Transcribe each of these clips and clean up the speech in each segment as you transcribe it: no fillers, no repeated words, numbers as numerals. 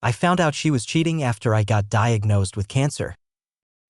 I found out she was cheating after I got diagnosed with cancer.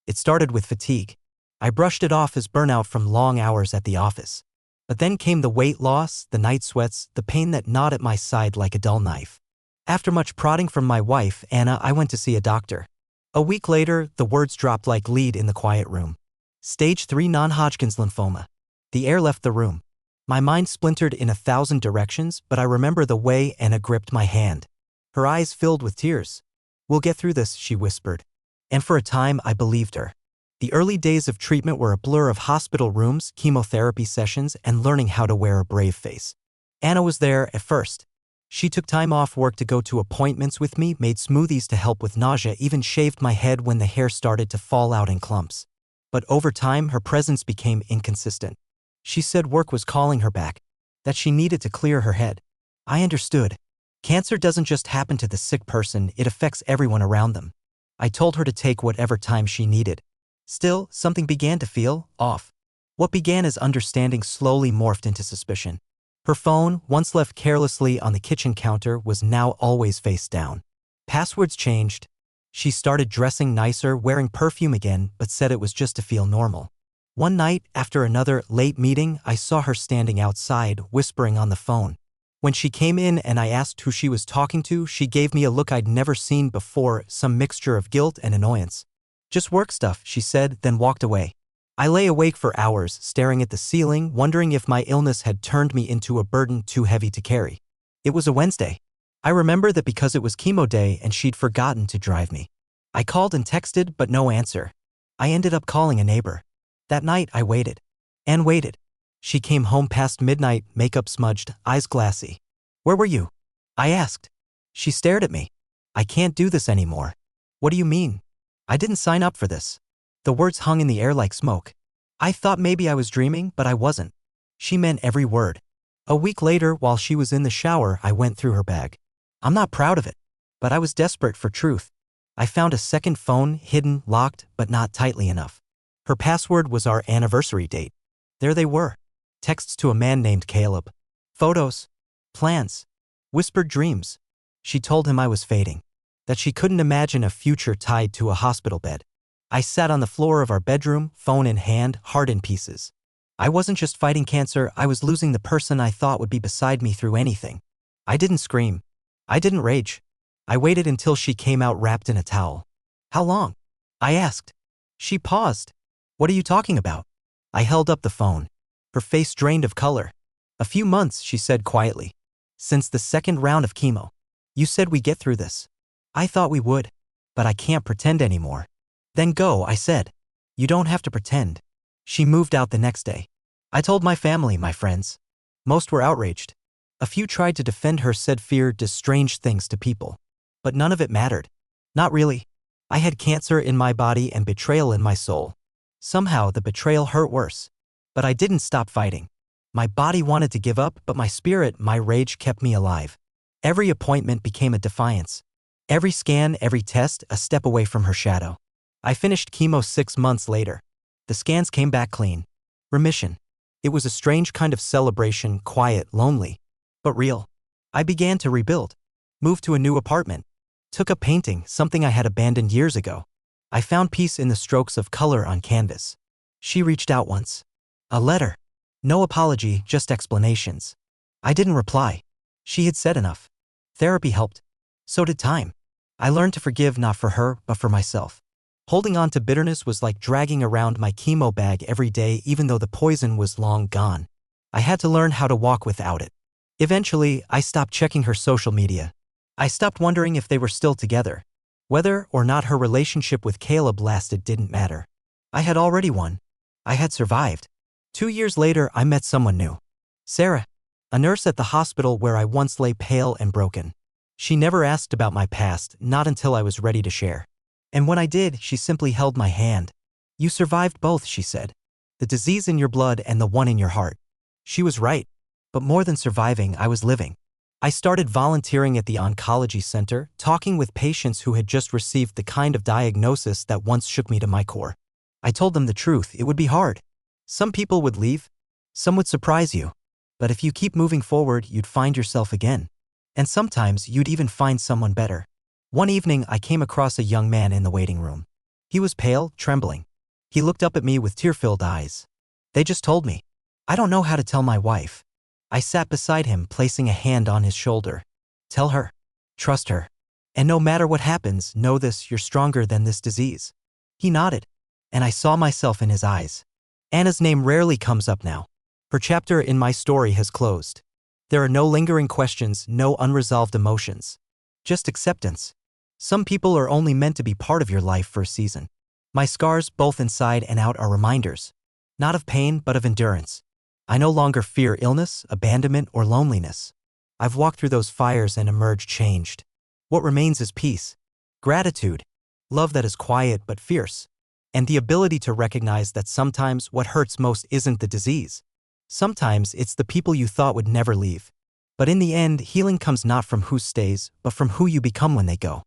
It started with fatigue. I brushed it off as burnout from long hours at the office. But then came the weight loss, the night sweats, the pain that gnawed at my side like a dull knife. After much prodding from my wife, Anna, I went to see a doctor. A week later, the words dropped like lead in the quiet room. Stage 3 non-Hodgkin's lymphoma. The air left the room. My mind splintered in 1,000 directions, but I remember the way Anna gripped my hand. Her eyes filled with tears. "We'll get through this," she whispered. And for a time, I believed her. The early days of treatment were a blur of hospital rooms, chemotherapy sessions, and learning how to wear a brave face. Anna was there at first. She took time off work to go to appointments with me, made smoothies to help with nausea, even shaved my head when the hair started to fall out in clumps. But over time, her presence became inconsistent. She said work was calling her back, that she needed to clear her head. I understood. Cancer doesn't just happen to the sick person, it affects everyone around them. I told her to take whatever time she needed. Still, something began to feel off. What began as understanding slowly morphed into suspicion. Her phone, once left carelessly on the kitchen counter, was now always face down. Passwords changed. She started dressing nicer, wearing perfume again, but said it was just to feel normal. One night, after another late meeting, I saw her standing outside, whispering on the phone. When she came in and I asked who she was talking to, she gave me a look I'd never seen before, some mixture of guilt and annoyance. "Just work stuff," she said, then walked away. I lay awake for hours, staring at the ceiling, wondering if my illness had turned me into a burden too heavy to carry. It was a Wednesday. I remember that because it was chemo day and she'd forgotten to drive me. I called and texted, but no answer. I ended up calling a neighbor. That night, I waited. And waited. She came home past midnight, makeup smudged, eyes glassy. "Where were you?" I asked. She stared at me. "I can't do this anymore." "What do you mean?" "I didn't sign up for this." The words hung in the air like smoke. I thought maybe I was dreaming, but I wasn't. She meant every word. A week later, while she was in the shower, I went through her bag. I'm not proud of it, but I was desperate for truth. I found a second phone, hidden, locked, but not tightly enough. Her password was our anniversary date. There they were. Texts to a man named Caleb. Photos. Plans. Whispered dreams. She told him I was fading. That she couldn't imagine a future tied to a hospital bed. I sat on the floor of our bedroom, phone in hand, heart in pieces. I wasn't just fighting cancer, I was losing the person I thought would be beside me through anything. I didn't scream. I didn't rage. I waited until she came out wrapped in a towel. "How long?" I asked. She paused. "What are you talking about?" I held up the phone. Her face drained of color. "A few months," she said quietly. "Since the second round of chemo. You said we'd get through this. I thought we would. But I can't pretend anymore." "Then go," I said. "You don't have to pretend." She moved out the next day. I told my family, my friends. Most were outraged. A few tried to defend her, said fear does strange things to people. But none of it mattered. Not really. I had cancer in my body and betrayal in my soul. Somehow the betrayal hurt worse. But I didn't stop fighting. My body wanted to give up, but my spirit, my rage kept me alive. Every appointment became a defiance. Every scan, every test, a step away from her shadow. I finished chemo 6 months later. The scans came back clean. Remission. It was a strange kind of celebration, quiet, lonely, but real. I began to rebuild. Moved to a new apartment. Took up painting, something I had abandoned years ago. I found peace in the strokes of color on canvas. She reached out once. A letter. No apology, just explanations. I didn't reply. She had said enough. Therapy helped. So did time. I learned to forgive, not for her, but for myself. Holding on to bitterness was like dragging around my chemo bag every day, even though the poison was long gone. I had to learn how to walk without it. Eventually, I stopped checking her social media. I stopped wondering if they were still together. Whether or not her relationship with Caleb lasted didn't matter. I had already won. I had survived. 2 years later, I met someone new. Sarah, a nurse at the hospital where I once lay pale and broken. She never asked about my past, not until I was ready to share. And when I did, she simply held my hand. "You survived both," she said. "The disease in your blood and the one in your heart." She was right. But more than surviving, I was living. I started volunteering at the oncology center, talking with patients who had just received the kind of diagnosis that once shook me to my core. I told them the truth, it would be hard. Some people would leave. Some would surprise you. But if you keep moving forward, you'd find yourself again. And sometimes you'd even find someone better. One evening, I came across a young man in the waiting room. He was pale, trembling. He looked up at me with tear-filled eyes. They just told me. I don't know how to tell my wife. I sat beside him, placing a hand on his shoulder. Tell her. Trust her. And no matter what happens, know this, you're stronger than this disease. He nodded, and I saw myself in his eyes. Anna's name rarely comes up now. Her chapter in my story has closed. There are no lingering questions, no unresolved emotions. Just acceptance. Some people are only meant to be part of your life for a season. My scars, both inside and out, are reminders. Not of pain, but of endurance. I no longer fear illness, abandonment, or loneliness. I've walked through those fires and emerged changed. What remains is peace, gratitude, love that is quiet but fierce, and the ability to recognize that sometimes what hurts most isn't the disease. Sometimes it's the people you thought would never leave. But in the end, healing comes not from who stays, but from who you become when they go.